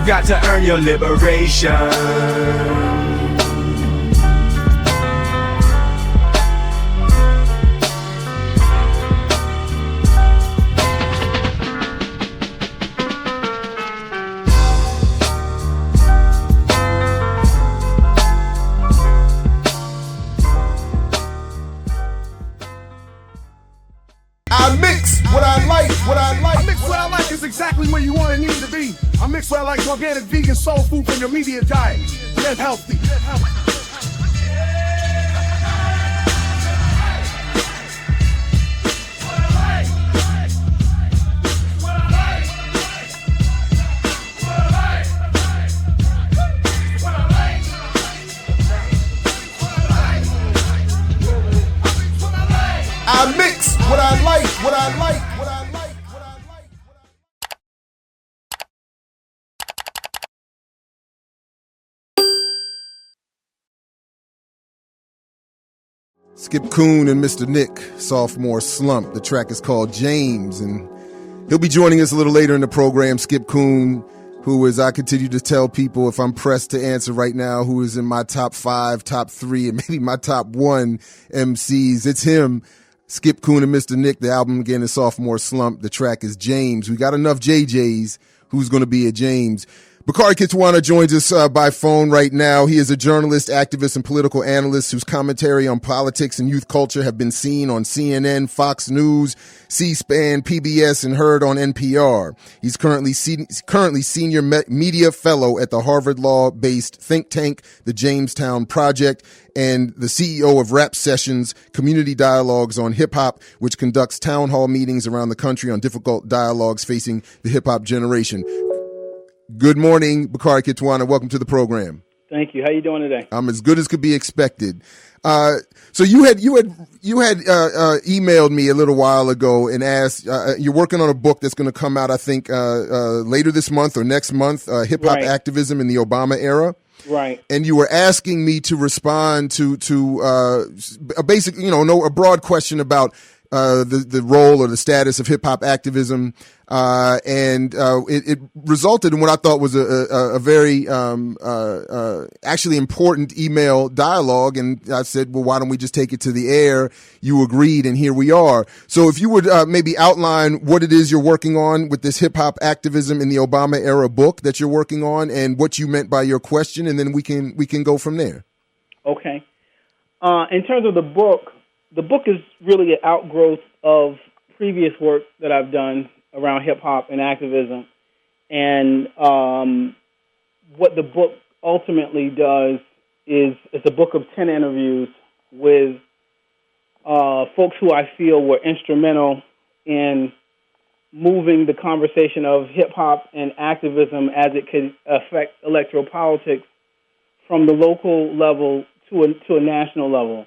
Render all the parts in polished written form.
got to earn your liberation. I mix what I like, what I like. I mix what I like is exactly where you want and need to be. I mix what I like, organic, vegan, soul food from your media diet. Live healthy. Live healthy. I mix what I like, what I like, what I like, what I like. Skipp Coon and Mr. Nick, sophomore slump. The track is called James, and he'll be joining us a little later in the program. Skipp Coon, who, as I continue to tell people, if I'm pressed to answer right now, who is in my top 5, top 3, and maybe my top 1 MCs, it's him. Skipp Coon and Mr. Nick. The album again is Sophomore Slump. The track is James. We got enough JJs. Who's going to be a James? Bakari Kitwana joins us by phone right now. He is a journalist, activist, and political analyst whose commentary on politics and youth culture have been seen on CNN, Fox News, C-SPAN, PBS, and heard on NPR. He's currently senior media fellow at the Harvard Law-based think tank, the Jamestown Project, and the CEO of Rap Sessions, Community Dialogues on Hip Hop, which conducts town hall meetings around the country on difficult dialogues facing the hip hop generation. Good morning, Bakari Kitwana. Welcome to the program. Thank you. How you doing today? I'm as good as could be expected. So you had emailed me a little while ago and asked, you're working on a book that's going to come out, I think, later this month or next month, Hip Hop Activism in the Obama Era. Right. And you were asking me to respond to a basic, a broad question about the role or the status of hip hop activism, and it resulted in what I thought was a very actually important email dialogue. And I said, well, why don't we just take it to the air? You agreed, and here we are. So if you would maybe outline what it is you're working on with this hip hop activism in the Obama era book that you're working on, and what you meant by your question, and then we can go from there. Okay. In terms of the book is really an outgrowth of previous work that I've done around hip-hop and activism. And what the book ultimately does is it's a book of 10 interviews with folks who I feel were instrumental in moving the conversation of hip-hop and activism as it could affect electoral politics from the local level to a national level.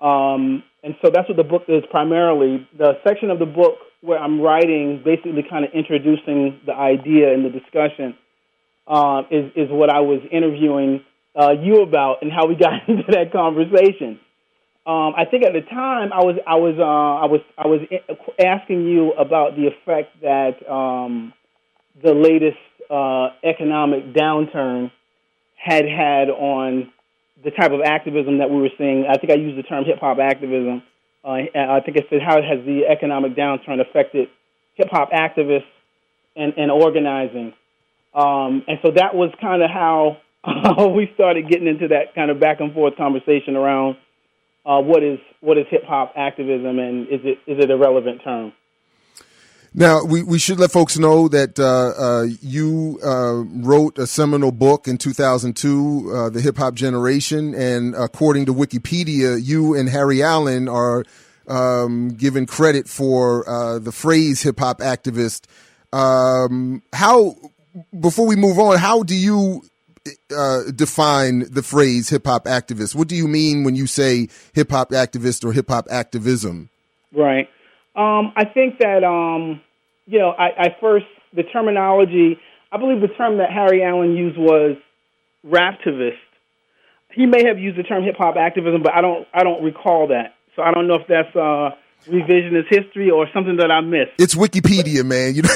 And so that's what the book is primarily. The section of the book where I'm writing, basically kind of introducing the idea and the discussion, is what I was interviewing you about and how we got into that conversation. I think at the time I was asking you about the effect that the latest economic downturn had on the type of activism that we were seeing. I think I used the term hip-hop activism. I think I said, how has the economic downturn affected hip-hop activists and organizing? And so that was kind of how we started getting into that kind of back-and-forth conversation around what is hip-hop activism, and is it a relevant term? Now, we should let folks know that you wrote a seminal book in 2002, The Hip Hop Generation, and according to Wikipedia, you and Harry Allen are given credit for the phrase hip hop activist. Before we move on, how do you define the phrase hip hop activist? What do you mean when you say hip hop activist or hip hop activism? Right. I think that, the terminology, I believe the term that Harry Allen used was raptivist. He may have used the term hip-hop activism, but I don't recall that. So I don't know if that's revisionist history or something that I missed. It's Wikipedia, man. You know,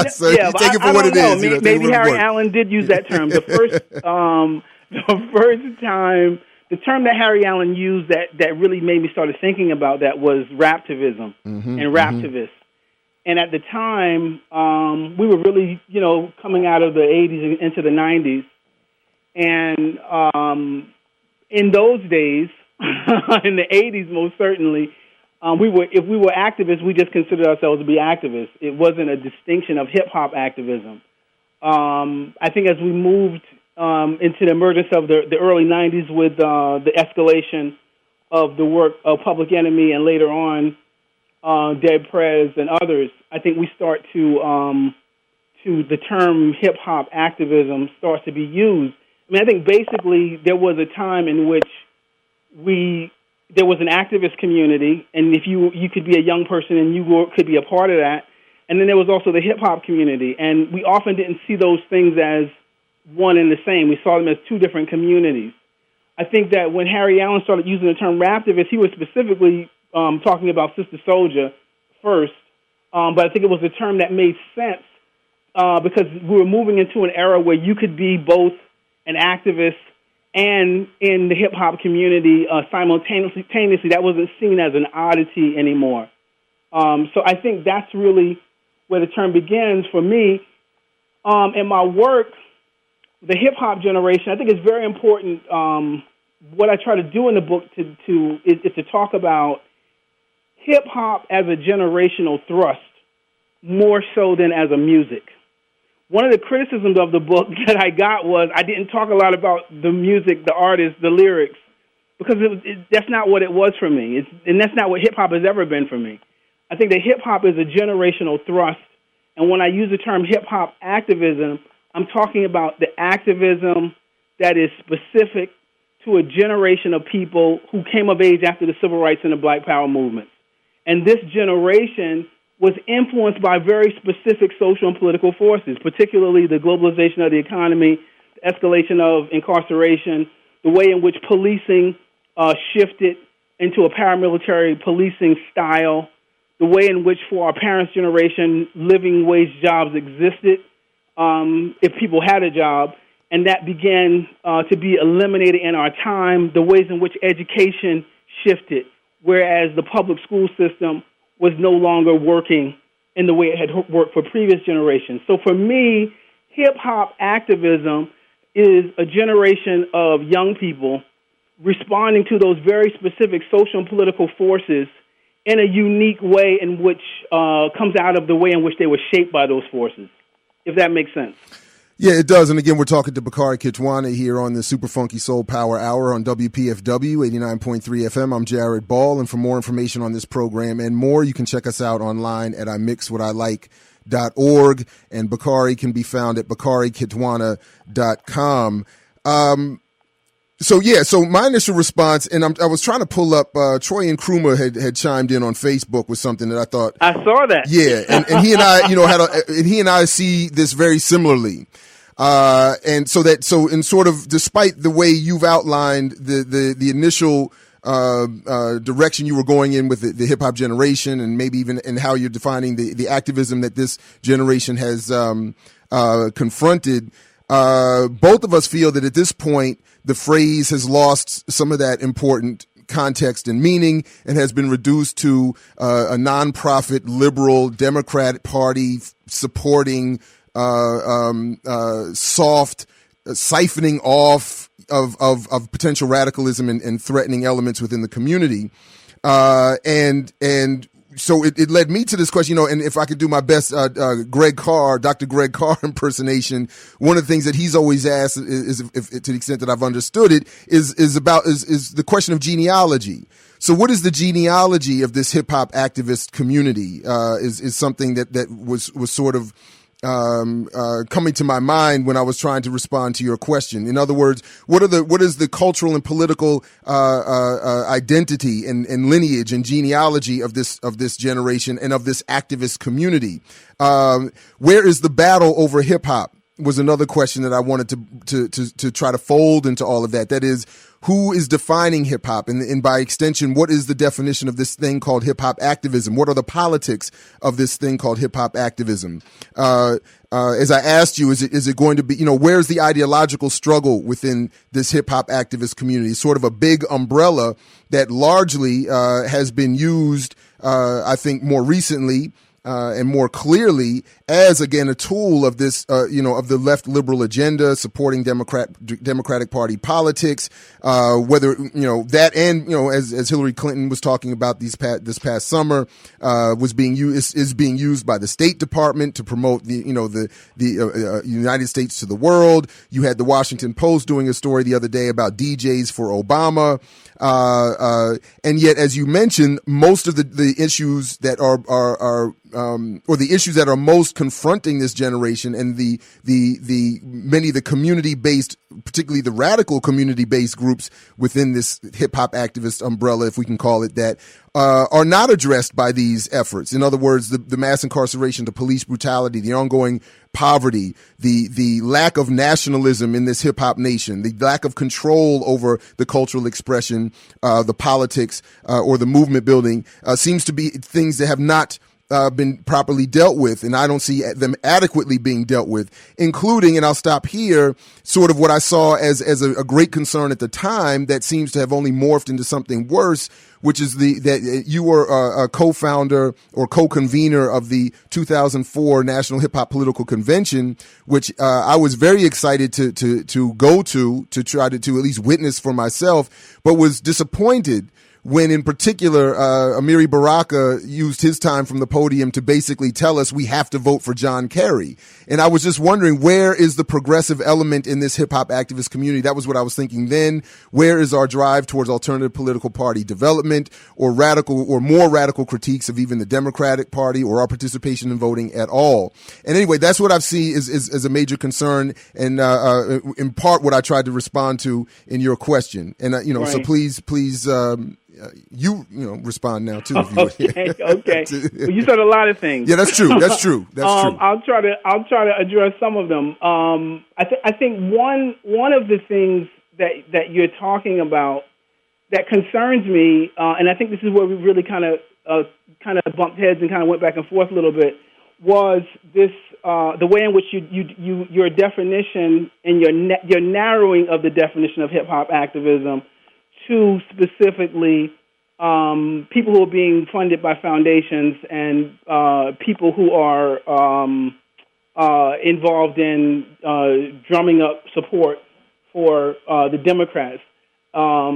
so yeah, you take it for what it is. You know, maybe Harry Allen did use that term. The term that Harry Allen used that really made me started thinking about that was raptivism and raptivists. And at the time, we were really, coming out of the 80s and into the 90s. And in those days, in the 80s most certainly, if we were activists, we just considered ourselves to be activists. It wasn't a distinction of hip-hop activism. I think as we moved into the emergence of the early 90s with the escalation of the work of Public Enemy and later on Dead Prez and others, I think we start to the term hip-hop activism starts to be used. I mean, I think basically there was a time in which there was an activist community, and if you could be a young person and you could be a part of that, and then there was also the hip-hop community, and we often didn't see those things as one and the same. We saw them as two different communities. I think that when Harry Allen started using the term raptivist, he was specifically talking about Sister Souljah first, but I think it was a term that made sense because we were moving into an era where you could be both an activist and in the hip-hop community simultaneously. That wasn't seen as an oddity anymore. So I think that's really where the term begins for me. In my work, the hip-hop generation, I think it's very important. What I try to do in the book is to talk about hip-hop as a generational thrust more so than as a music. One of the criticisms of the book that I got was I didn't talk a lot about the music, the artists, the lyrics, because that's not what it was for me. And that's not what hip-hop has ever been for me. I think that hip-hop is a generational thrust. And when I use the term hip-hop activism, I'm talking about the activism that is specific to a generation of people who came of age after the civil rights and the Black Power movements. And this generation was influenced by very specific social and political forces, particularly the globalization of the economy, the escalation of incarceration, the way in which policing shifted into a paramilitary policing style, the way in which for our parents' generation living wage jobs existed if people had a job, and that began to be eliminated in our time, the ways in which education shifted, whereas the public school system was no longer working in the way it had worked for previous generations. So for me, hip-hop activism is a generation of young people responding to those very specific social and political forces in a unique way in which comes out of the way in which they were shaped by those forces, if that makes sense. Yeah, it does. And again, we're talking to Bakari Kitwana here on the Super Funky Soul Power Hour on WPFW 89.3 FM. I'm Jared Ball. And for more information on this program and more, you can check us out online at iMixWhatILike.org. And Bakari can be found at bakarikitwana.com. So my initial response, and I was trying to pull up, Troy Nkrumah had chimed in on Facebook with something that I thought. I saw that. Yeah. And he and I, and he and I see this very similarly. And so in sort of, despite the way you've outlined the initial, direction you were going in with the hip hop generation and maybe even in how you're defining the activism that this generation has, confronted, both of us feel that at this point, the phrase has lost some of that important context and meaning and has been reduced to a nonprofit liberal Democratic Party supporting soft siphoning off of potential radicalism and threatening elements within the community. And so it led me to this question, and if I could do my best, Dr. Greg Carr impersonation, one of the things that he's always asked is if to the extent that I've understood it, is the question of genealogy. So what is the genealogy of this hip hop activist community? Is something that was sort of, coming to my mind when I was trying to respond to your question. In other words, what is the cultural and political identity and lineage and genealogy of this generation and of this activist community? Where is the battle over hip hop? Was another question that I wanted to try to fold into all of that. That is, who is defining hip hop, and by extension, what is the definition of this thing called hip hop activism? What are the politics of this thing called hip hop activism? As I asked you, is it going to be, where's the ideological struggle within this hip hop activist community? Sort of a big umbrella that largely has been used, I think, more recently and more clearly as, again, a tool of this, of the left liberal agenda, supporting Democratic Party politics, whether, that and, as Hillary Clinton was talking about this past summer, is being used by the State Department to promote the United States to the world. You had the Washington Post doing a story the other day about DJs for Obama. And yet, as you mentioned, most of the issues that are or the issues that are most confronting this generation and the many of the community-based, particularly the radical community-based groups within this hip-hop activist umbrella, if we can call it that, are not addressed by these efforts. In other words, the mass incarceration, the police brutality, the ongoing poverty, the lack of nationalism in this hip-hop nation, the lack of control over the cultural expression, the politics, or the movement building, seems to be things that have not been properly dealt with, and I don't see them adequately being dealt with, including, and I'll stop here, sort of what I saw as a great concern at the time that seems to have only morphed into something worse, which is that you were a co-founder or co-convener of the 2004 National Hip Hop Political Convention, which I was very excited to go to try to at least witness for myself, but was disappointed when, in particular, Amiri Baraka used his time from the podium to basically tell us we have to vote for John Kerry. And I was just wondering, where is the progressive element in this hip-hop activist community? That was what I was thinking then. Where is our drive towards alternative political party development or more radical critiques of even the Democratic Party or our participation in voting at all? And anyway, that's what I've seen is a major concern, and in part what I tried to respond to in your question. And, right. So please, respond now too. If you Okay. Well, you said a lot of things. Yeah, that's true. That's true. I'll try to address some of them. I think one of the things that you're talking about that concerns me, and I think this is where we really kind of bumped heads and kind of went back and forth a little bit, was this the way in which your definition and your narrowing of the definition of hip hop activism to specifically people who are being funded by foundations and people who are involved in drumming up support for the Democrats. I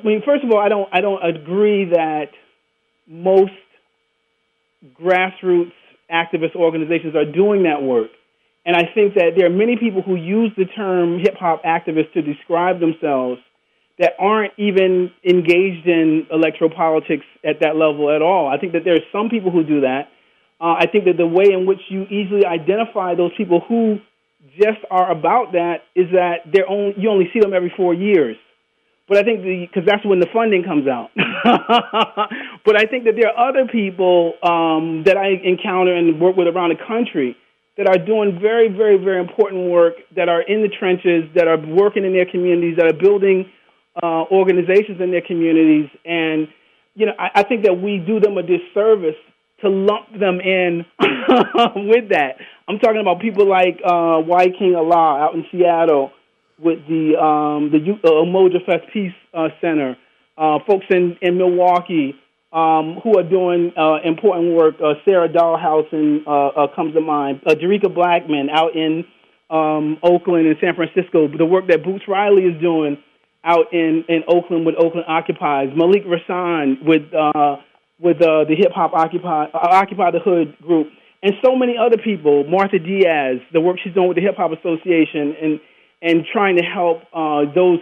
mean, first of all, I don't agree that most grassroots activist organizations are doing that work. And I think that there are many people who use the term hip-hop activists to describe themselves that aren't even engaged in electoral politics at that level at all. I think that there are some people who do that. I think that the way in which you easily identify those people who just are about that is that you only see them every 4 years. But I think because that's when the funding comes out. But I think that there are other people that I encounter and work with around the country that are doing very, very, very important work, that are in the trenches, that are working in their communities, that are building organizations in their communities. And, I think that we do them a disservice to lump them in with that. I'm talking about people like Y King Allah out in Seattle with the Umoja Fest Peace Center, folks in Milwaukee, who are doing important work. Sarah Dahlhaus comes to mind. Jerika Blackman out in Oakland and San Francisco. The work that Boots Riley is doing out in Oakland with Oakland Occupies. Malik Rasan with the Hip Hop Occupy the Hood group, and so many other people. Martha Diaz, the work she's doing with the Hip Hop Association, and trying to help those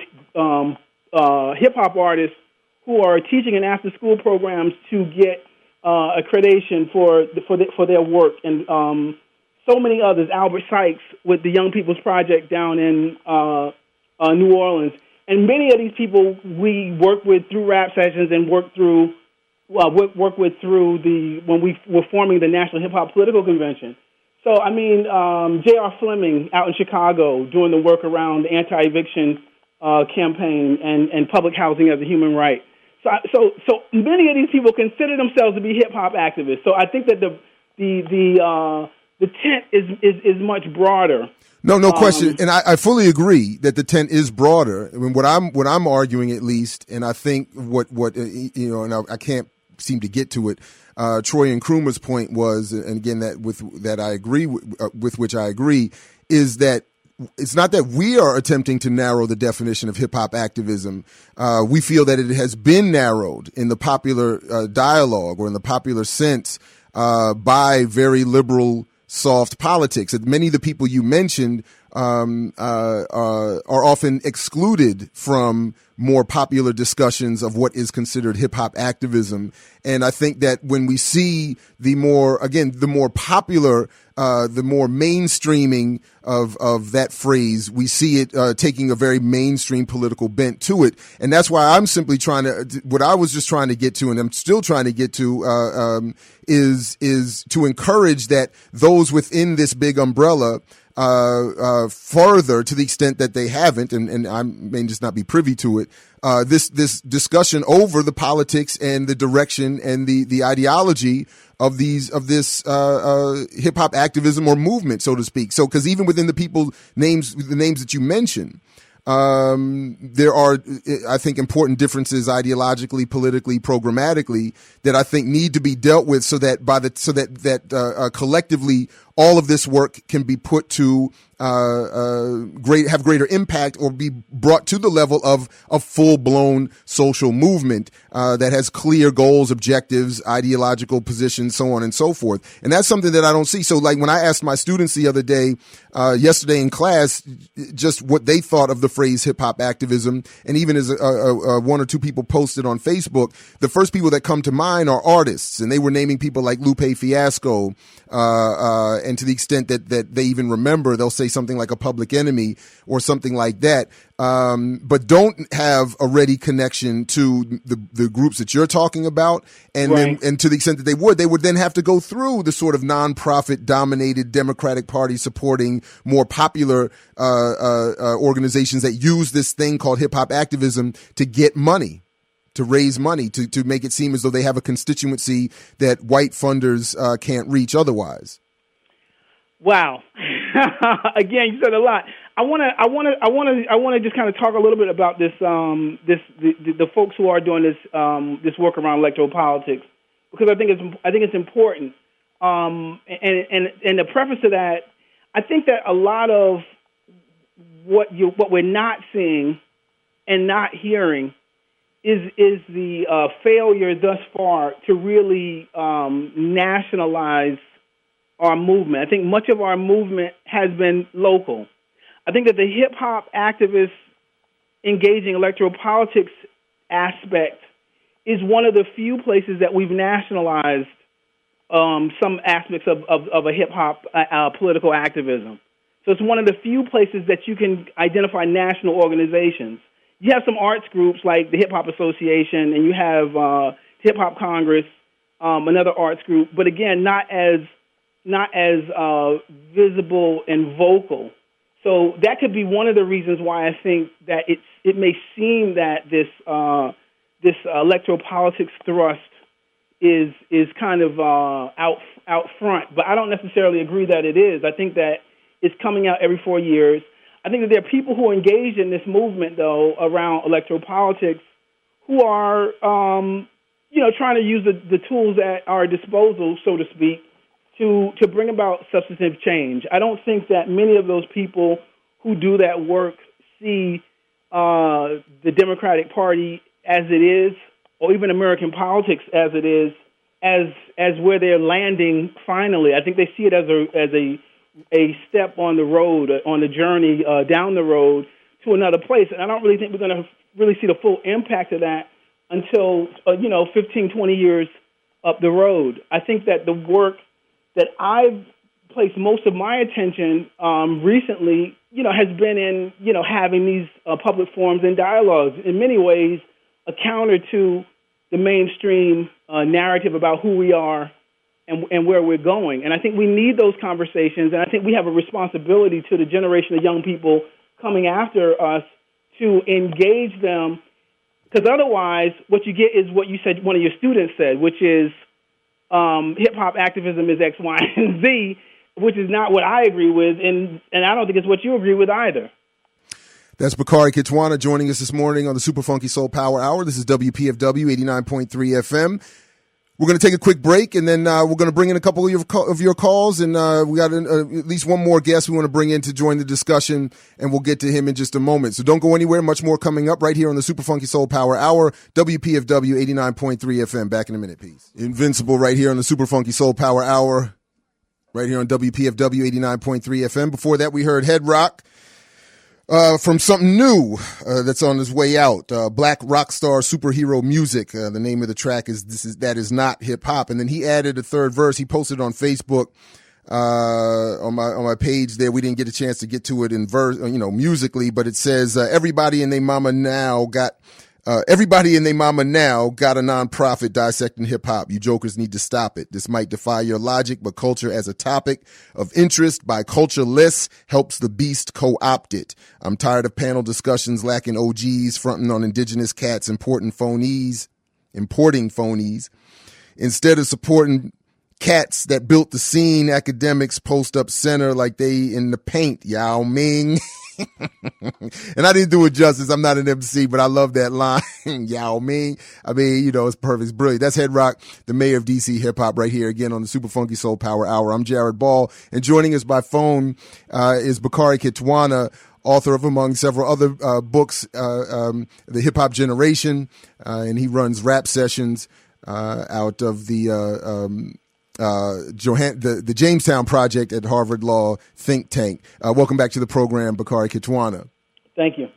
hip hop artists who are teaching in after-school programs to get accreditation for their work, and so many others. Albert Sykes with the Young People's Project down in New Orleans, and many of these people we work with through rap sessions and work with through when we were forming the National Hip Hop Political Convention. So I mean, J.R. Fleming out in Chicago doing the work around the anti-eviction campaign and public housing as a human right. So many of these people consider themselves to be hip hop activists. So I think that the tent is much broder. No question, and I fully agree that the tent is broader. I mean, what I'm arguing, at least, and I think what and I can't seem to get to it. Troy and Krumer's point was, and again that I agree with which I agree, is that it's not that we are attempting to narrow the definition of hip hop activism. We feel that it has been narrowed in the popular dialogue or in the popular sense by very liberal, soft politics. That many of the people you mentioned are often excluded from more popular discussions of what is considered hip hop activism. And I think that when we see the more popular, the more mainstreaming of that phrase, we see it taking a very mainstream political bent to it. And that's why I'm simply what I was just trying to get to, and I'm still trying to get to, is to encourage that those within this big umbrella further, to the extent that they haven't, and I may just not be privy to it, this discussion over the politics and the direction and the ideology of this hip hop activism or movement, so to speak. So, because even within the names that you mentioned, there are, I think, important differences ideologically, politically, programmatically that I think need to be dealt with, so that collectively all of this work can be put to have greater impact, or be brought to the level of a full-blown social movement that has clear goals, objectives, ideological positions, so on and so forth. And that's something that I don't see. So, like, when I asked my students the other day, yesterday in class, just what they thought of the phrase hip-hop activism, and even as one or two people posted on Facebook, the first people that come to mind are artists, and they were naming people like Lupe Fiasco, and to the extent that they even remember, they'll say something like a Public Enemy or something like that, but don't have a ready connection to the groups that you're talking about. And right. And to the extent that they would then have to go through the sort of nonprofit dominated Democratic Party supporting more popular organizations that use this thing called hip hop activism to get money, to raise money, to make it seem as though they have a constituency that white funders can't reach otherwise. Wow. Again, you said a lot. I want to just kind of talk a little bit about this the folks who are doing this work around electoral politics, because I think it's important. And the preface to that, I think that a lot of what we're not seeing and not hearing is the failure thus far to really nationalize our movement. I think much of our movement has been local. I think that the hip-hop activists engaging electoral politics aspect is one of the few places that we've nationalized some aspects of a hip-hop political activism. So it's one of the few places that you can identify national organizations. You have some arts groups like the Hip Hop Association, and you have Hip Hop Congress, another arts group, but again, not as visible and vocal. So that could be one of the reasons why I think that it may seem that this electoral politics thrust is kind of out front, but I don't necessarily agree that it is. I think that it's coming out every 4 years. I think that there are people who are engaged in this movement, though, around electoral politics, who are trying to use the tools at our disposal, so to speak, to bring about substantive change. I don't think that many of those people who do that work see the Democratic Party as it is, or even American politics as it is, as where they're landing finally. I think they see it as a step on the road, on the journey down the road to another place. And I don't really think we're going to really see the full impact of that until 15, 20 years up the road. I think that the work that I've placed most of my attention recently, has been in, having these public forums and dialogues. In many ways, a counter to the mainstream narrative about who we are and where we're going. And I think we need those conversations, and I think we have a responsibility to the generation of young people coming after us to engage them, because otherwise what you get is what you said, one of your students said, which is hip-hop activism is X, Y, and Z, which is not what I agree with, and I don't think it's what you agree with either. That's Bakari Kitwana joining us this morning on the Super Funky Soul Power Hour. This is WPFW 89.3 FM. We're going to take a quick break, and then we're going to bring in a couple of your calls, and we got at least one more guest we want to bring in to join the discussion, and we'll get to him in just a moment. So don't go anywhere. Much more coming up right here on the Super Funky Soul Power Hour, WPFW 89.3 FM. Back in a minute, peace. Invincible right here on the Super Funky Soul Power Hour, right here on WPFW 89.3 FM. Before that, we heard Head Rock. From something new that's on its way out, Black Rockstar Superhero Music. The name of the track is That Is Not Hip Hop. And then he added a third verse. He posted on Facebook on my page there. We didn't get a chance to get to it in verse, musically, but it says everybody and they mama now got a nonprofit dissecting hip hop. You jokers need to stop it. This might defy your logic, but culture as a topic of interest by cultureless helps the beast co-opt it. I'm tired of panel discussions lacking OGs, fronting on indigenous cats, importing phonies. Instead of supporting cats that built the scene, academics post up center like they in the paint. Yao Ming. And I didn't do it justice. I'm not an MC, but I love that line. Yao Ming. I mean, it's perfect. It's brilliant. That's Head Rock, the mayor of DC hip hop, right here again on the Super Funky Soul Power Hour. I'm Jared Ball, and joining us by phone is Bakari Kitwana, author of, among several other books, The Hip Hop Generation, and he runs rap sessions out of the Jamestown Project at Harvard Law think tank. Welcome back to the program, Bakari Kitwana. Thank you.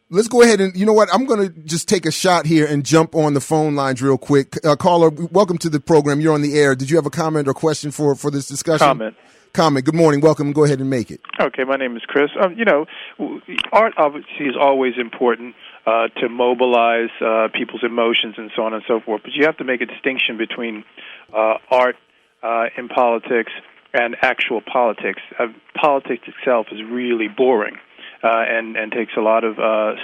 Let's go ahead and, you know what, I'm going to just take a shot here and jump on the phone lines real quick. Caller, welcome to the program. You're on the air. Did you have a comment or question for this discussion? Comment. Good morning. Welcome. Go ahead and make it. Okay, my name is Chris. Art obviously is always important to mobilize people's emotions and so on and so forth, but you have to make a distinction between art in politics and actual politics. Politics itself is really boring and takes a lot of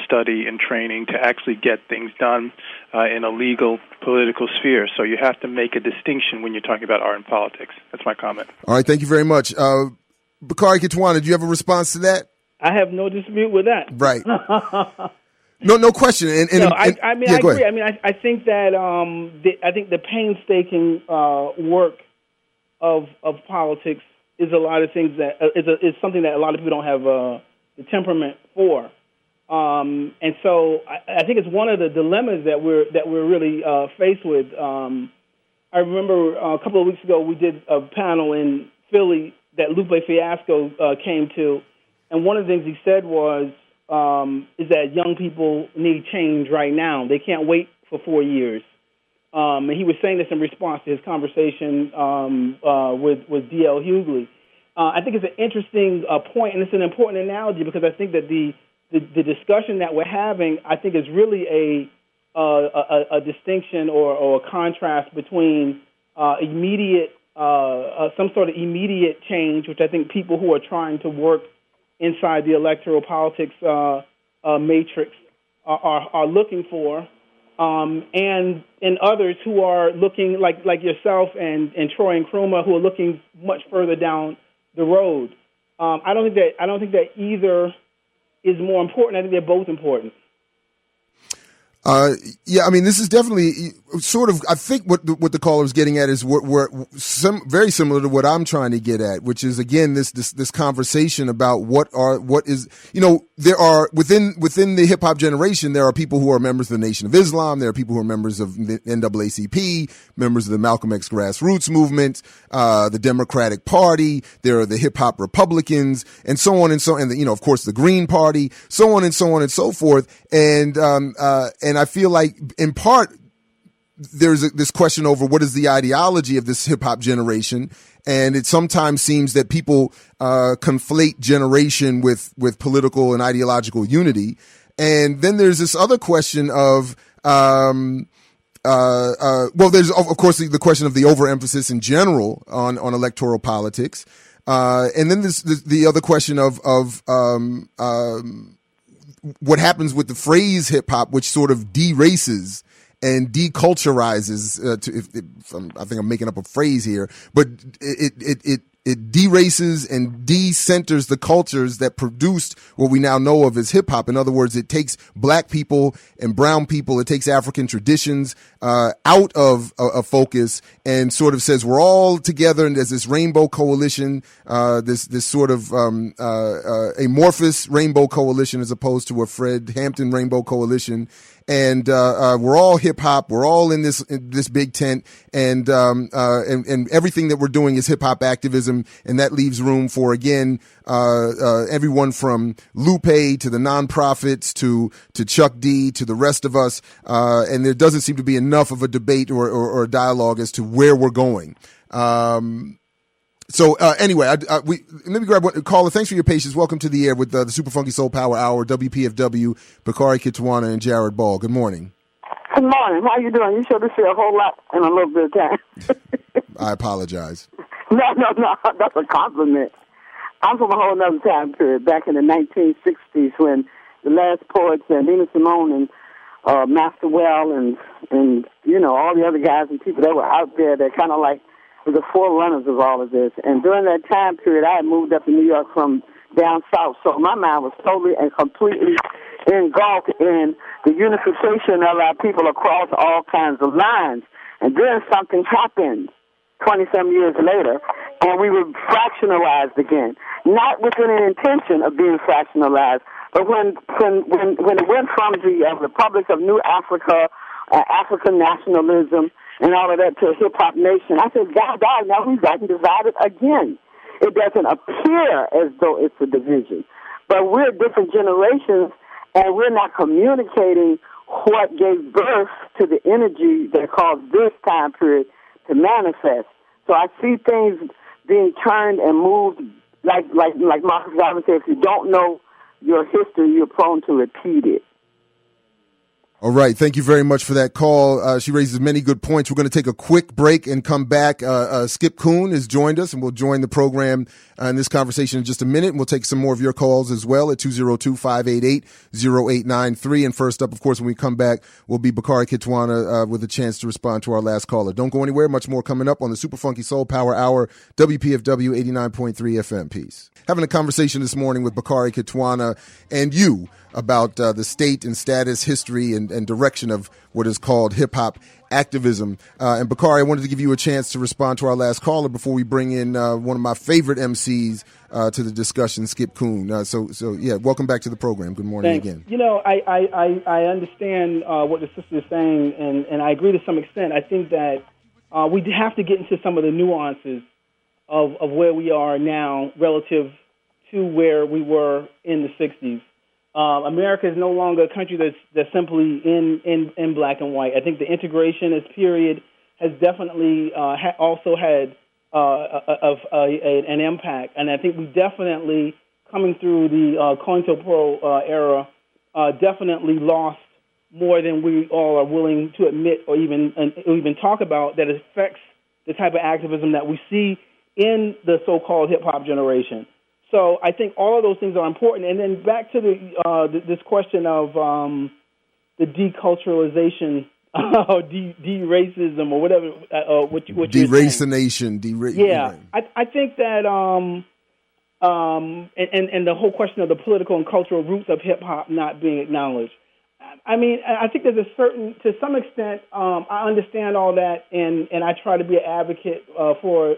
study and training to actually get things done in a legal political sphere. So you have to make a distinction when you're talking about art and politics. That's my comment. All right, thank you very much. Bakari Kitwana, do you have a response to that? I have no dispute with that. Right. No question. I agree. I mean, I think that the painstaking work of politics is a lot of things that is something that a lot of people don't have the temperament for, and so I think it's one of the dilemmas that we're really faced with. I remember a couple of weeks ago we did a panel in Philly that Lupe Fiasco came to, and one of the things he said was is that young people need change right now. They can't wait for 4 years. And he was saying this in response to his conversation with D.L. Hughley. I think it's an interesting point, and it's an important analogy because I think that the discussion that we're having, I think, is really a distinction or a contrast between immediate, some sort of immediate change, which I think people who are trying to work inside the electoral politics matrix are looking for, and others who are looking like yourself and Troy and Nkrumah, who are looking much further down the road. I don't think that either is more important. I think they're both important. Yeah, I mean, this is definitely sort of, I think what the caller is getting at is very similar to what I'm trying to get at, which is, again, this conversation about there are within the hip hop generation, there are people who are members of the Nation of Islam. There are people who are members of the NAACP, members of the Malcolm X grassroots movement, the Democratic Party. There are the hip hop Republicans, and so on and so, and of course the Green Party, so on and so on and so forth. And I feel like, in part, there's this question over what is the ideology of this hip-hop generation, and it sometimes seems that people conflate generation with political and ideological unity. And then there's this other question of, there's, of course, the question of the overemphasis in general on electoral politics. And then there's the other question of what happens with the phrase hip hop, which sort of deraces and deculturizes. I think I'm making up a phrase here, but it deraces and decenters the cultures that produced what we now know of as hip hop. In other words, it takes black people and brown people, it takes African traditions out of focus and sort of says we're all together, and there's this rainbow coalition, this sort of amorphous rainbow coalition as opposed to a Fred Hampton rainbow coalition. And we're all hip hop. We're all in this big tent, and everything that we're doing is hip hop activism, and that leaves room for again everyone from Lupe to the nonprofits to Chuck D to the rest of us, and there doesn't seem to be enough of a debate or a dialogue as to where we're going. So anyway, let me grab one caller. Thanks for your patience. Welcome to the air with the Super Funky Soul Power Hour, WPFW, Bakari Kitwana and Jared Ball. Good morning. Good morning. How you doing? You showed us a whole lot in a little bit of time. I apologize. No. That's a compliment. I'm from a whole other time period, back in the 1960s when the last poets, Nina Simone and Master Well and all the other guys and people that were out there, they're kind of like the forerunners of all of this. And during that time period, I had moved up to New York from down south, so my mind was totally and completely engulfed in the unification of our people across all kinds of lines. And then something happened 20-some years later, and we were fractionalized again. Not with any intention of being fractionalized, but when it went from the Republic of New Africa, African nationalism, and all of that to a hip-hop nation, I said, God, now we've gotten divided again. It doesn't appear as though it's a division. But we're different generations, and we're not communicating what gave birth to the energy that caused this time period to manifest. So I see things being turned and moved, like Marcus Garvey said, if you don't know your history, you're prone to repeat it. All right. Thank you very much for that call. She raises many good points. We're going to take a quick break and come back. Skipp Coon has joined us, and we'll join the program in this conversation in just a minute. And we'll take some more of your calls as well at 202-588-0893. And first up, of course, when we come back, will be Bakari Kitwana with a chance to respond to our last caller. Don't go anywhere. Much more coming up on the Super Funky Soul Power Hour, WPFW 89.3 FM. Peace. Having a conversation this morning with Bakari Kitwana and you about the state and status, history, and direction of what is called hip-hop activism. And Bakari, I wanted to give you a chance to respond to our last caller before we bring in one of my favorite MCs to the discussion, Skipp Coon. So yeah, welcome back to the program. Good morning. Thanks. Again. You know, I understand what the sister is saying, and I agree to some extent. I think that we have to get into some of the nuances of where we are now relative to where we were in the 60s. America is no longer a country that's simply in black and white. I think the integrationist period has definitely also had an impact, and I think we definitely, coming through the COINTELPRO era, definitely lost more than we all are willing to admit or even talk about, that affects the type of activism that we see in the so-called hip-hop generation. So I think all of those things are important. And then back to this question of the deculturalization or de-racism or whatever. What De-racination. Yeah, I think that and the whole question of the political and cultural roots of hip-hop not being acknowledged. I mean, I think there's to some extent, I understand all that, and I try to be an advocate for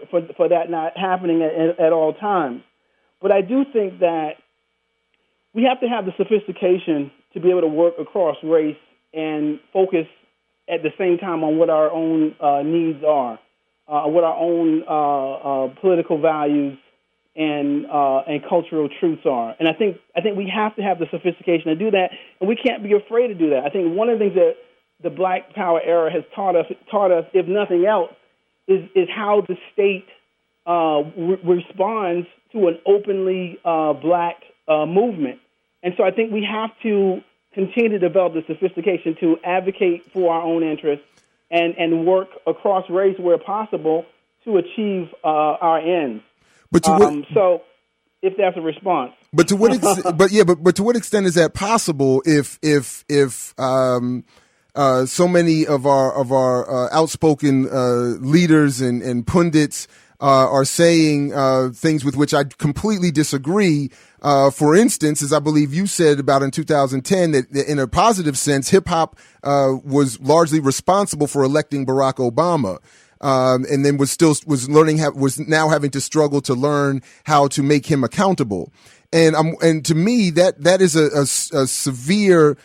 that not happening at all times. But I do think that we have to have the sophistication to be able to work across race and focus at the same time on what our own needs are, what our own political values and cultural truths are. And I think we have to have the sophistication to do that, and we can't be afraid to do that. I think one of the things that the Black Power era has taught us, if nothing else, is how the state responds to an openly black movement. And so I think we have to continue to develop the sophistication to advocate for our own interests and work across race where possible to achieve our ends. But so if that's a response. But to what but to what extent is that possible if so many of our outspoken leaders and pundits are saying things with which I completely disagree. For instance, as I believe you said about in 2010, that in a positive sense, hip hop was largely responsible for electing Barack Obama. And then was now having to struggle to learn how to make him accountable. And to me, that is a severe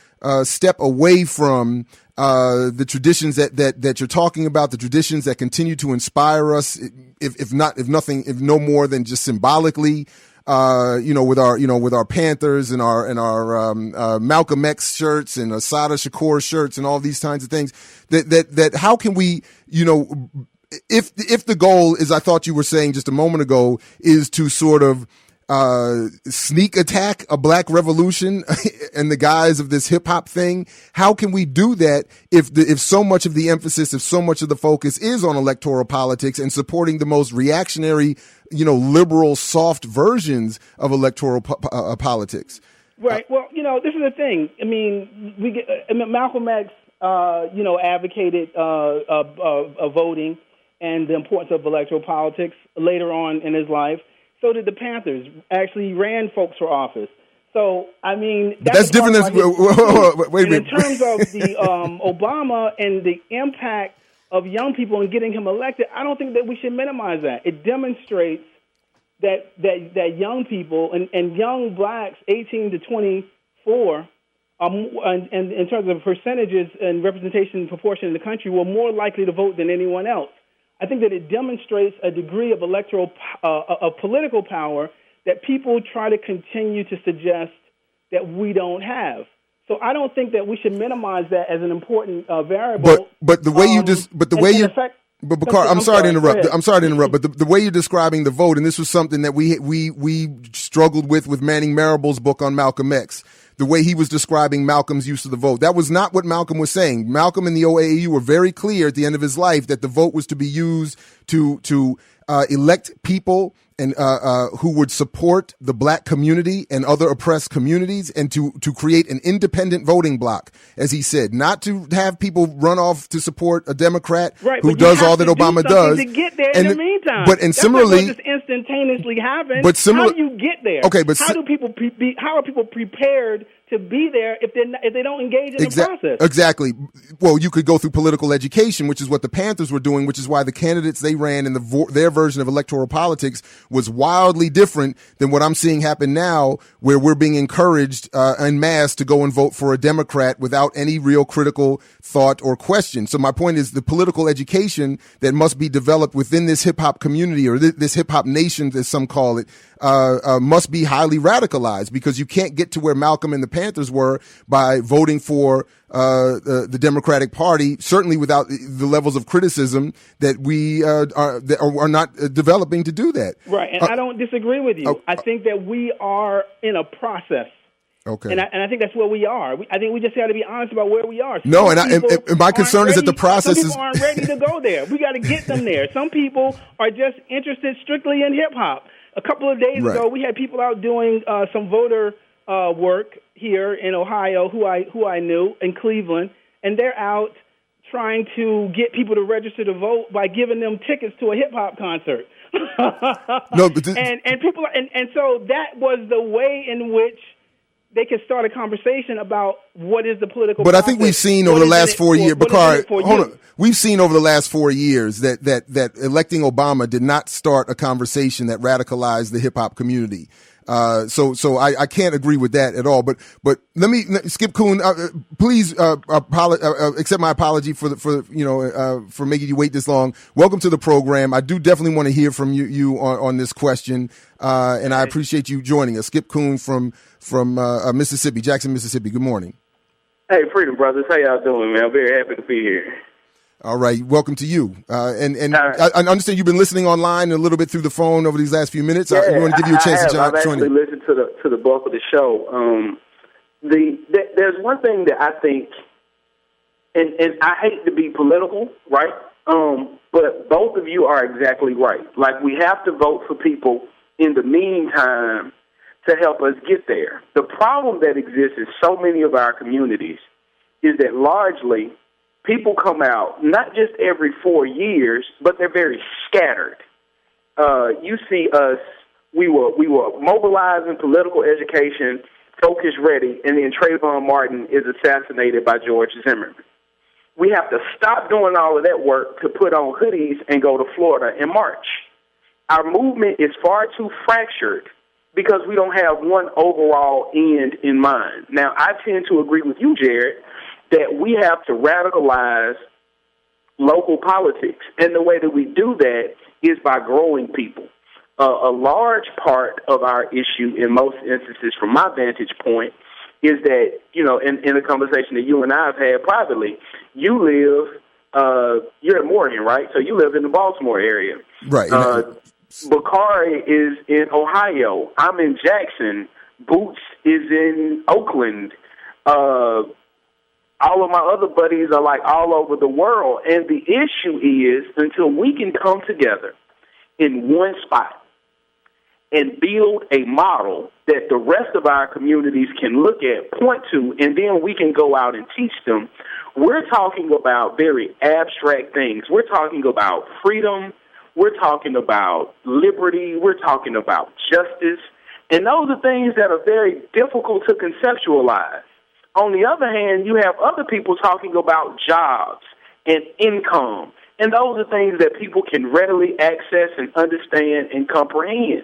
step away from the traditions that you're talking about, the traditions that continue to inspire us, if no more than just symbolically. With our Panthers and our Malcolm X shirts and Assata Shakur shirts and all these kinds of things. That how can we, if the goal is, I thought you were saying just a moment ago, is to sort of sneak attack a black revolution in the guise of this hip hop thing. How can we do that if so much of the emphasis, if so much of the focus is on electoral politics and supporting the most reactionary, liberal, soft versions of electoral politics? Right. Well, this is the thing. I mean, Malcolm X, advocated voting and the importance of electoral politics later on in his life. So did the Panthers. Actually ran folks for office. So, I mean, that's different than wait a minute. In terms of the Obama and the impact of young people and getting him elected, I don't think that we should minimize that. It demonstrates that young people and young blacks, 18 to 24, and in terms of percentages and representation and proportion in the country, were more likely to vote than anyone else. I think that it demonstrates a degree of of political power that people try to continue to suggest that we don't have. So I don't think that we should minimize that as an important variable. But the way Bakari, I'm sorry to interrupt. But the way you're describing the vote, and this was something that we struggled with Manning Marable's book on Malcolm X. The way he was describing Malcolm's use of the vote. That was not what Malcolm was saying. Malcolm and the OAU were very clear at the end of his life that the vote was to be used to elect people and who would support the black community and other oppressed communities, and to create an independent voting bloc, as he said, not to have people run off to support a Democrat who does all that Obama does. To get there in the meantime, but similarly, just instantaneously happen. But how do you get there? Okay, but how are people prepared to be there if they don't engage in the process? Exactly. Well, you could go through political education, which is what the Panthers were doing, which is why the candidates they ran in their version of electoral politics was wildly different than what I'm seeing happen now, where we're being encouraged en masse to go and vote for a Democrat without any real critical thought or question. So my point is the political education that must be developed within this hip hop community, or this hip hop nation, as some call it, must be highly radicalized, because you can't get to where Malcolm and the Panthers were by voting for the Democratic Party, certainly without the levels of criticism that we are not developing to do that. Right, and I don't disagree with you. I think that we are in a process. Okay. And I think that's where we are. I think we just got to be honest about where we are. No, and my concern is that the process some people aren't ready to go there. We got to get them there. Some people are just interested strictly in hip hop. A couple of days ago, we had people out doing some voter work here in Ohio who I knew in Cleveland, and they're out trying to get people to register to vote by giving them tickets to a hip hop concert. No, but and people and so that was the way in which they could start a conversation about what is the political. But I think we've seen over the last 4 years, Bakari, hold on. We've seen over the last 4 years that electing Obama did not start a conversation that radicalized the hip hop community. So I can't agree with that at all. But let me, Skipp Coon, please accept my apology for making you wait this long. Welcome to the program. I do definitely want to hear from you on this question, and I appreciate you joining us. Skipp Coon from Mississippi, Jackson, Mississippi. Good morning. Hey, Freedom Brothers, how y'all doing, man? I'm very happy to be here. All right, welcome to you. And I understand you've been listening online a little bit through the phone over these last few minutes. Yeah, I want to give you a chance to join in. I've actually listened to the bulk of the show. There's one thing that I think, and I hate to be political, right? But both of you are exactly right. Like, we have to vote for people in the meantime to help us get there. The problem that exists in so many of our communities is that largely people come out not just every 4 years, but they're very scattered. You see us, we were mobilizing political education, focus ready, and then Trayvon Martin is assassinated by George Zimmerman. We have to stop doing all of that work to put on hoodies and go to Florida and march. Our movement is far too fractured because we don't have one overall end in mind. Now, I tend to agree with you, Jared, that we have to radicalize local politics. And the way that we do that is by growing people. A large part of our issue in most instances, from my vantage point, is that, in a conversation that you and I have had privately, you live, you're in Morgan, right? So you live in the Baltimore area. Right. Bakari is in Ohio. I'm in Jackson. Boots is in Oakland. All of my other buddies are like all over the world. And the issue is, until we can come together in one spot and build a model that the rest of our communities can look at, point to, and then we can go out and teach them, we're talking about very abstract things. We're talking about freedom. We're talking about liberty. We're talking about justice. And those are things that are very difficult to conceptualize. On the other hand, you have other people talking about jobs and income. And those are things that people can readily access and understand and comprehend.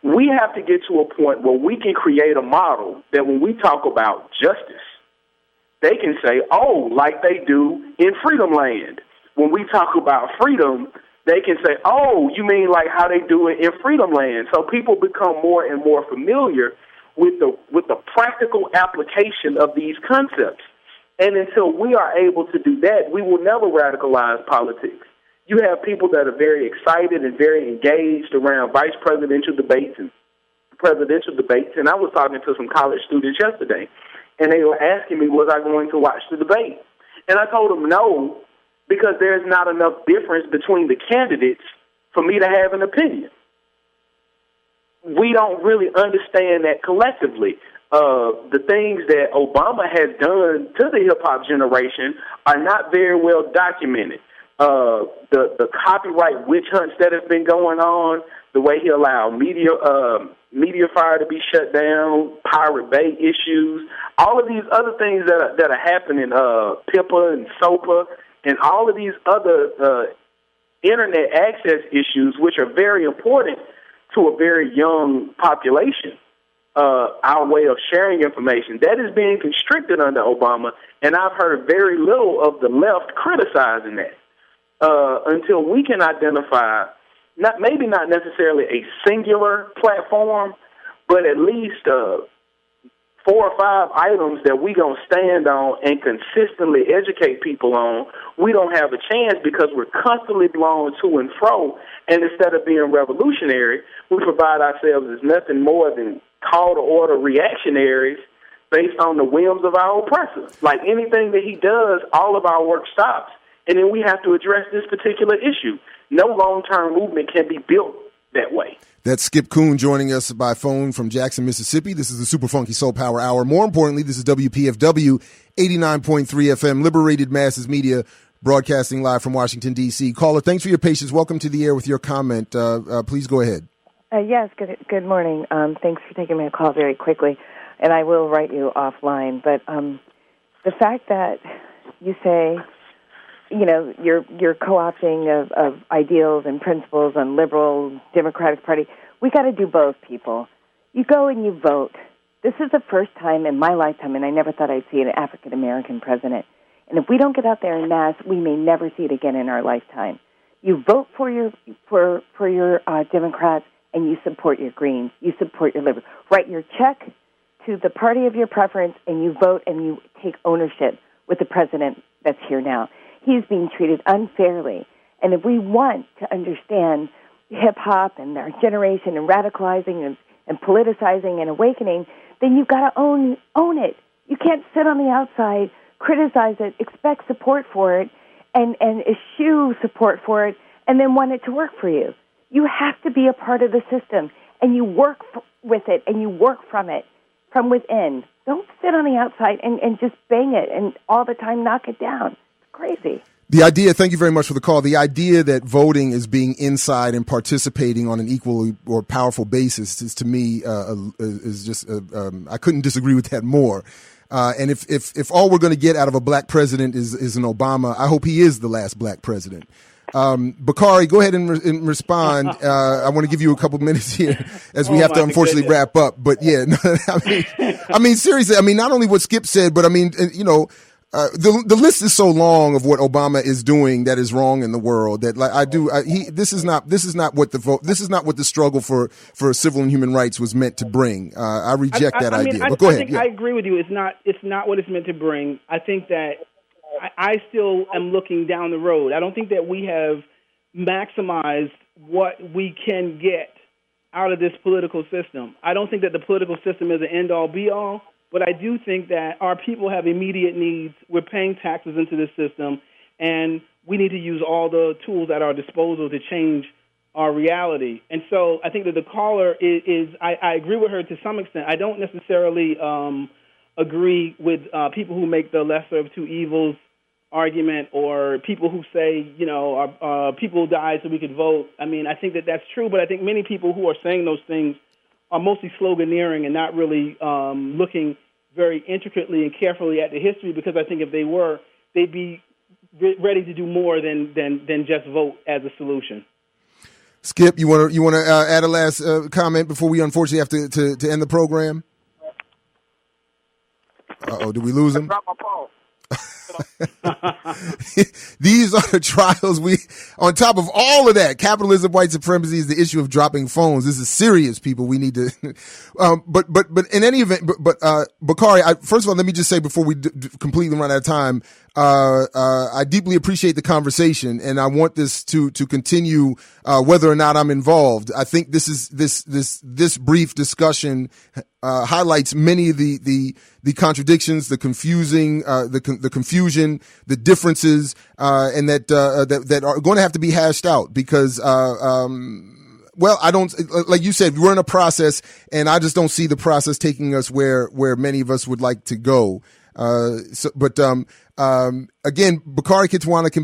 We have to get to a point where we can create a model that when we talk about justice, they can say, oh, like they do in Freedom Land. When we talk about freedom, they can say, oh, you mean like how they do it in Freedom Land. So people become more and more familiar with the practical application of these concepts. And until we are able to do that, we will never radicalize politics. You have people that are very excited and very engaged around vice presidential debates and presidential debates. And I was talking to some college students yesterday, and they were asking me, was I going to watch the debate? And I told them no, because there's not enough difference between the candidates for me to have an opinion. We don't really understand that collectively. The things that Obama has done to the hip-hop generation are not very well documented. The copyright witch hunts that have been going on, the way he allowed Media Fire to be shut down, Pirate Bay issues, all of these other things that are happening, PIPA and SOPA, and all of these other internet access issues, which are very important to a very young population. Our way of sharing information, that is being constricted under Obama, and I've heard very little of the left criticizing that. Until we can identify, maybe not necessarily a singular platform, but at least 4 or 5 items that we going to stand on and consistently educate people on, we don't have a chance because we're constantly blown to and fro. And instead of being revolutionary, we provide ourselves as nothing more than call-to-order reactionaries based on the whims of our oppressor. Like anything that he does, all of our work stops. And then we have to address this particular issue. No long-term movement can be built that way. That's Skipp Coon joining us by phone from Jackson, Mississippi. This is the Super Funky Soul Power Hour. More importantly, this is WPFW 89.3 FM, Liberated Masses Media, broadcasting live from Washington, D.C. Caller, thanks for your patience. Welcome to the air with your comment. Please go ahead. Yes, good morning. Thanks for taking my call very quickly, and I will write you offline. But the fact that you say, you're co-opting of ideals and principles and liberal Democratic Party, we got to do both, people. You go and you vote. This is the first time in my lifetime, and I never thought I'd see an African-American president. And if we don't get out there en masse, we may never see it again in our lifetime. You vote for your Democrats, and you support your Greens. You support your Liberals. Write your check to the party of your preference, and you vote and you take ownership with the president that's here now. He's being treated unfairly. And if we want to understand hip-hop and our generation and radicalizing and politicizing and awakening, then you've got to own it. You can't sit on the outside, criticize it, expect support for it, and eschew support for it, and then want it to work for you. You have to be a part of the system, and you work with it, and you work from it, from within. Don't sit on the outside and just bang it and all the time knock it down. It's crazy. The idea, thank you very much for the call. The idea that voting is being inside and participating on an equal or powerful basis is, to me, is just, I couldn't disagree with that more. And if all we're going to get out of a black president is an Obama, I hope he is the last black president. Bakari, go ahead and respond. I want to give you a couple minutes here as we have to unfortunately wrap up. But yeah, I mean, seriously, I mean, not only what Skipp said, but I mean, the list is so long of what Obama is doing that is wrong in the world that this is not what the struggle for civil and human rights was meant to bring. I reject that idea. But go ahead. I agree with you. It's not what it's meant to bring. I think that I still am looking down the road. I don't think that we have maximized what we can get out of this political system. I don't think that the political system is an end-all, be-all. But I do think that our people have immediate needs. We're paying taxes into this system, and we need to use all the tools at our disposal to change our reality. And so I think that the caller I agree with her to some extent. I don't necessarily agree with people who make the lesser of two evils argument, or people who say, people died so we could vote. I mean, I think that that's true, but I think many people who are saying those things are mostly sloganeering and not really looking very intricately and carefully at the history, because I think if they were, they'd be ready to do more than just vote as a solution. Skipp, you want to add a last comment before we unfortunately have to end the program? Did we lose him? These are the trials on top of all of that, capitalism, white supremacy is the issue of dropping phones. This is serious, people. We need to, but in any event, Bakari, first of all, let me just say before we completely run out of time, I deeply appreciate the conversation, and I want this to continue, whether or not I'm involved. I think this brief discussion highlights many of the contradictions, the confusing, the confusion, the differences, and that are going to have to be hashed out because, well, I don't, like you said, we're in a process, and I just don't see the process taking us where many of us would like to go. Again, Bakari Kitwana can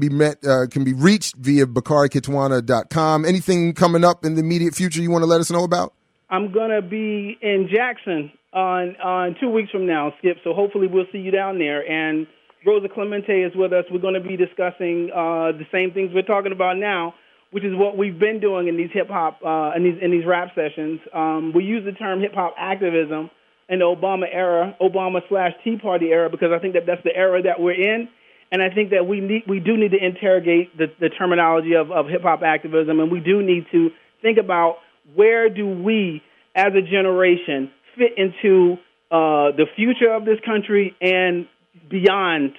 be reached via bakarikitwana.com. Anything coming up in the immediate future you want to let us know about? I'm going to be in Jackson on 2 weeks from now, Skipp, so hopefully we'll see you down there. And Rosa Clemente is with us. We're going to be discussing the same things we're talking about now, which is what we've been doing in these hip-hop, in these rap sessions. We use the term hip-hop activism in the Obama era, Obama/Tea Party era, because I think that that's the era that we're in. And I think that we do need to interrogate the terminology of hip-hop activism, and we do need to think about where do we, as a generation, fit into the future of this country and beyond.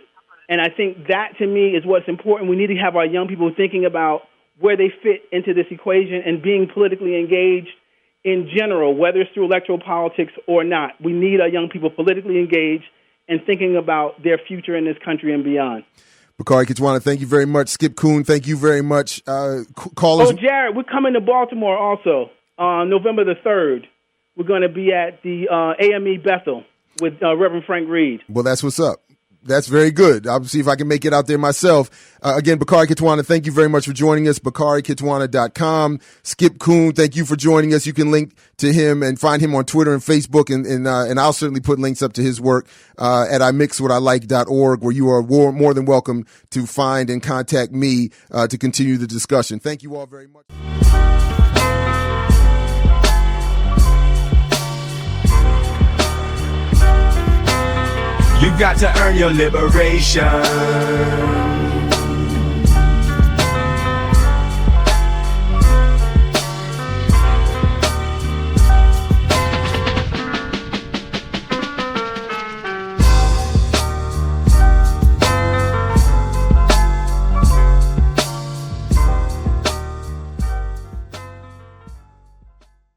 And I think that, to me, is what's important. We need to have our young people thinking about where they fit into this equation and being politically engaged in general, whether it's through electoral politics or not. We need our young people politically engaged and thinking about their future in this country and beyond. Bakari Kitwana, thank you very much. Skipp Coon, thank you very much. Callers. Oh, Jared, we're coming to Baltimore also on November the 3rd. We're going to be at the AME Bethel with Reverend Frank Reed. Well, that's what's up. That's very good. I'll see if I can make it out there myself. Again, Bakari Kitwana, thank you very much for joining us. BakariKitwana.com. Skipp Coon, thank you for joining us. You can link to him and find him on Twitter and Facebook, and I'll certainly put links up to his work at iMixWhatILike.org, where you are more than welcome to find and contact me to continue the discussion. Thank you all very much. You've got to earn your liberation.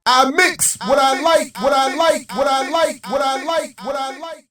I mix what I like, what I like, what I like, what I like, what I like.